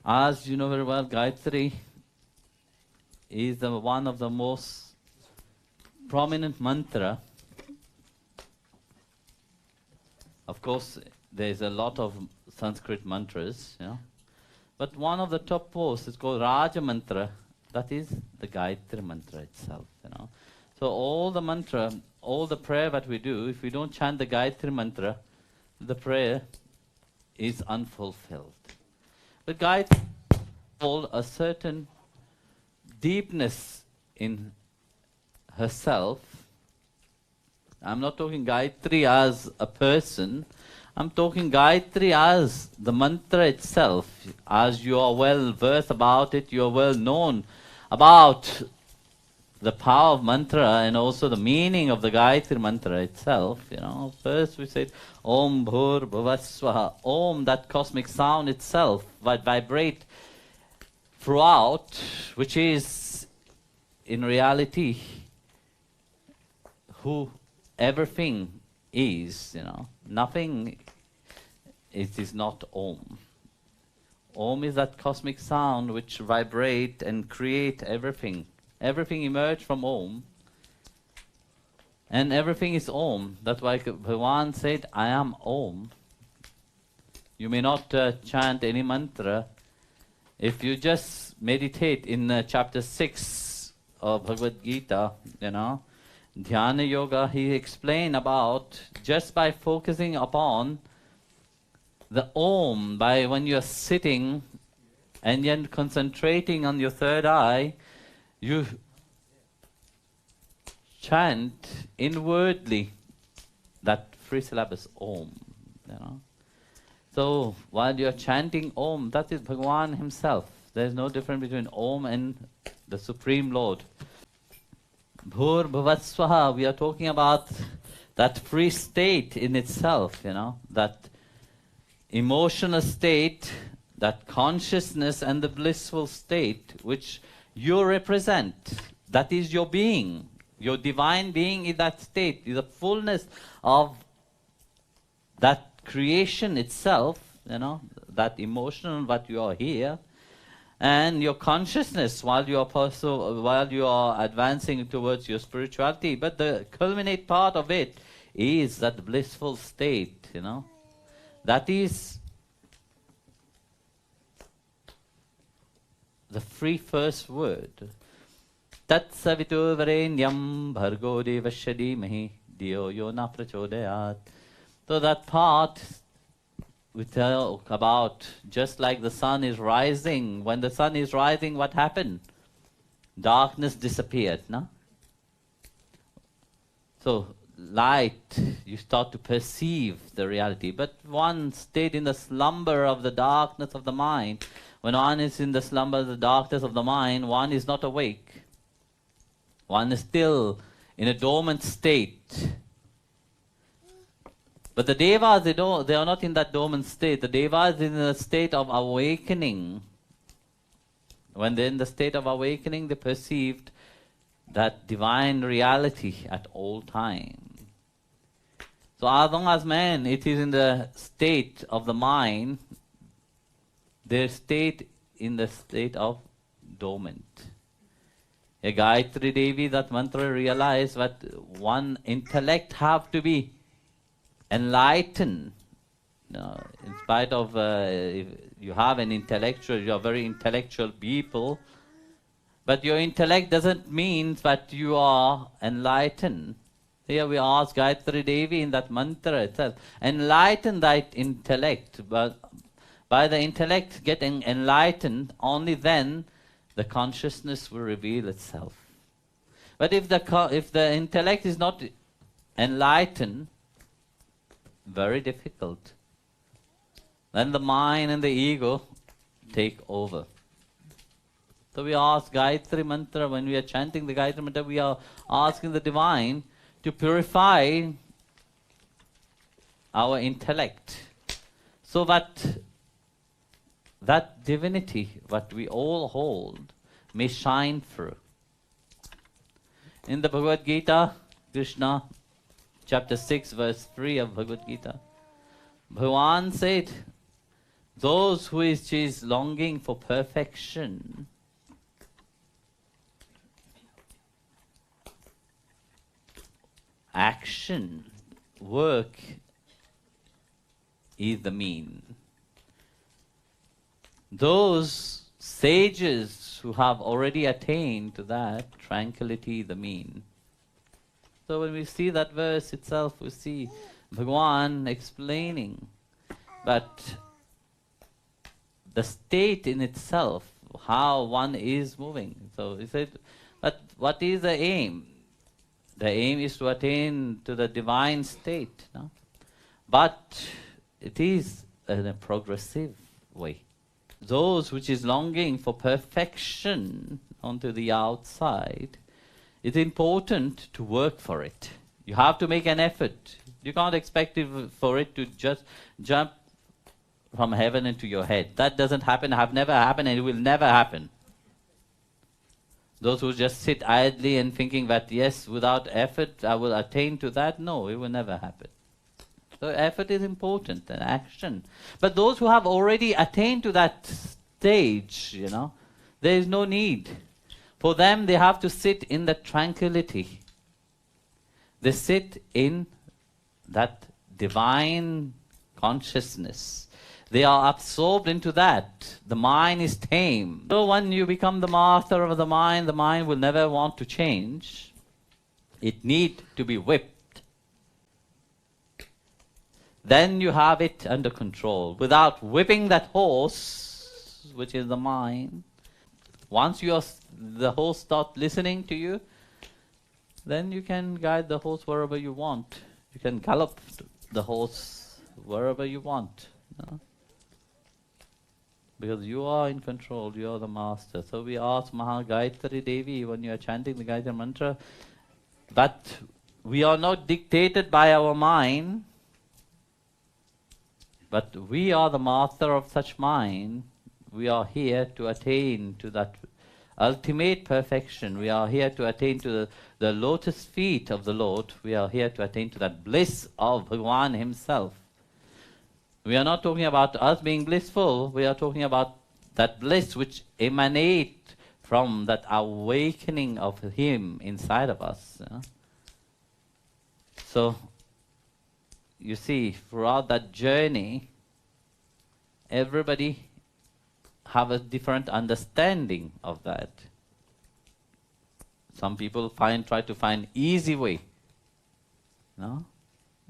As you know very well, Gayatri is one of the most prominent mantra. Of course, there's a lot of Sanskrit mantras, but one of the top posts is called Raja Mantra. That is the Gayatri mantra itself, So all the mantra, all the prayer that we do, if we don't chant the Gayatri mantra, the prayer is unfulfilled. But Gayatri holds a certain deepness in herself. I'm not talking Gayatri as a person. I'm talking Gayatri as the mantra itself. As you are well versed about it, you are well known about the power of mantra and also the meaning of the Gayatri mantra itself. First we said Om Bhur Bhuvaswaha. Om, that cosmic sound itself, that vibrate throughout, which is in reality who everything is, nothing it is not Om. Om is that cosmic sound which vibrate and create everything. Everything emerged from Om. And everything is Om. That's why Bhagavan said, I am Om. You may not chant any mantra. If you just meditate in chapter 6 of Bhagavad Gita, Dhyana Yoga, he explained about just by focusing upon the Om, by when you're sitting and then concentrating on your third eye, you chant inwardly that three syllables Om. So while you're chanting Om, that is Bhagavan himself. There's no difference between Om and the Supreme Lord. Bhur Bhuvaswaha, we are talking about that free state in itself, that emotional state, that consciousness and the blissful state which you represent. That is your being. Your divine being is that state, is the fullness of that creation itself, that emotional what you are here. And your consciousness while you are advancing towards your spirituality. But the culminate part of it is that blissful state, That is the free first word. Tat savitur varenyam bhargo devasya dhimahi dhiyo yo na prachodayat. So that part we talk about, just like the sun is rising. When the sun is rising, what happened? Darkness disappeared, no? So light, you start to perceive the reality. But one stayed in the slumber of the darkness of the mind. When one is in the slumber of the darkness of the mind, one is not awake. One is still in a dormant state. But the Devas, they are not in that dormant state. The Devas is in a state of awakening. When they're in the state of awakening, they perceived that divine reality at all time. So as long as man, it is in the state of the mind, their state in the state of dormant. A Gayatri Devi, that mantra realized that one intellect have to be enlightened. In spite of, if you have an intellectual, you are very intellectual people, but your intellect doesn't mean that you are enlightened. Here we ask Gayatri Devi in that mantra itself, enlighten thy intellect. But by the intellect getting enlightened, only then the consciousness will reveal itself. But if the intellect is not enlightened, very difficult. Then the mind and the ego take over. So we ask Gayatri mantra, when we are chanting the Gayatri mantra, we are asking the divine to purify our intellect, so that that divinity, what we all hold, may shine through. In the Bhagavad Gita, Krishna, chapter 6, verse 3 of Bhagavad Gita, Bhagavan said, those who is longing for perfection, action, work is the mean. Those sages who have already attained to that, tranquility the mean. So when we see that verse itself, we see Bhagwan explaining that the state in itself, how one is moving. So he said, but what is the aim? The aim is to attain to the divine state. No? But it is in a progressive way. Those which is longing for perfection onto the outside, it's important to work for it. You have to make an effort. You can't expect for it to just jump from heaven into your head. That doesn't happen, have never happened, and it will never happen. Those who just sit idly and thinking that, yes, without effort I will attain to that, no, it will never happen. So effort is important, and action. But those who have already attained to that stage, you know, there is no need. For them, they have to sit in the tranquility. They sit in that divine consciousness. They are absorbed into that. The mind is tame. So when you become the master of the mind will never want to change. It needs to be whipped. Then you have it under control. Without whipping that horse, which is the mind, once the horse starts listening to you, then you can guide the horse wherever you want. You can gallop the horse wherever you want. No? Because you are in control, you are the master. So we ask Gayatri Devi when you are chanting the Gayatri mantra, but we are not dictated by our mind, but we are the master of such mind. We are here to attain to that ultimate perfection. We are here to attain to the lotus feet of the Lord. We are here to attain to that bliss of Bhagwan himself. We are not talking about us being blissful. We are talking about that bliss which emanates from that awakening of him inside of us. You know? So, you see, throughout that journey, everybody have a different understanding of that. Some people try to find easy way. No?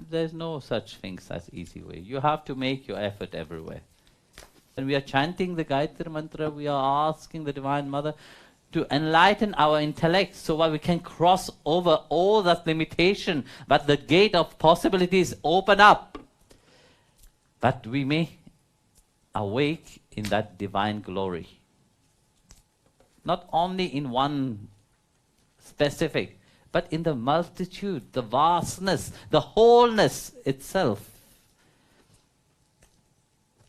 There's no such things as easy way. You have to make your effort everywhere. When we are chanting the Gayatri mantra, we are asking the Divine Mother to enlighten our intellect so that we can cross over all that limitation, but the gate of possibilities open up, that we may awake in that divine glory. Not only in one specific, but in the multitude, the vastness, the wholeness itself.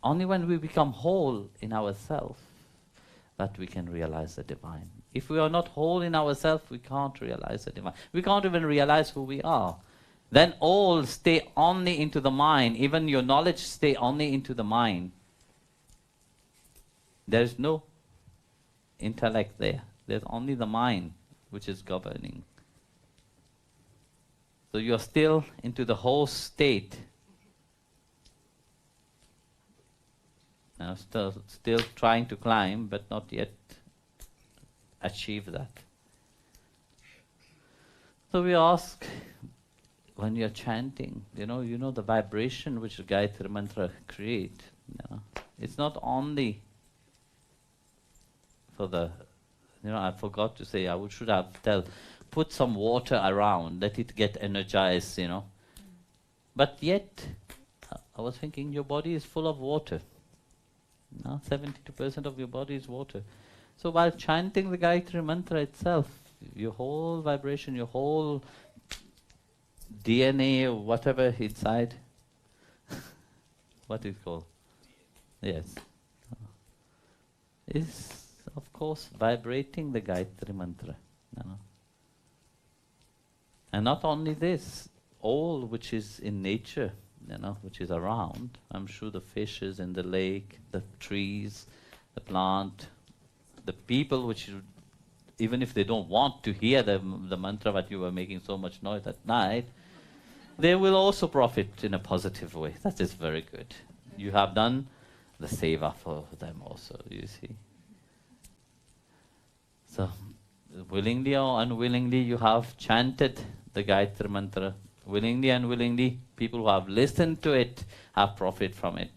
Only when we become whole in ourselves that we can realize the divine. If we are not whole in ourselves, we can't realize the divine. We can't even realize who we are. Then all stay only into the mind. Even your knowledge stay only into the mind. There is no intellect there. There's only the mind which is governing. So you're still into the whole state. Now still trying to climb, but not yet achieve that. So we ask, when you're chanting, you know the vibration which the Gayatri mantra create. It's not only for the, I forgot to say, should have put some water around, let it get energized, But yet, I was thinking, your body is full of water. 72% of your body is water. So while chanting the Gayatri mantra itself, your whole vibration, your whole DNA or whatever inside, what is it called? Yes. Is, of course, vibrating the Gayatri mantra. And not only this, all which is in nature, which is around. I'm sure the fishes in the lake, the trees, the plant, the people which even if they don't want to hear the mantra that you were making so much noise at night, they will also profit in a positive way. That is very good. You have done the seva for them also, you see. So, willingly or unwillingly, you have chanted the Gayatri mantra. Willingly and unwillingly, people who have listened to it have profit from it.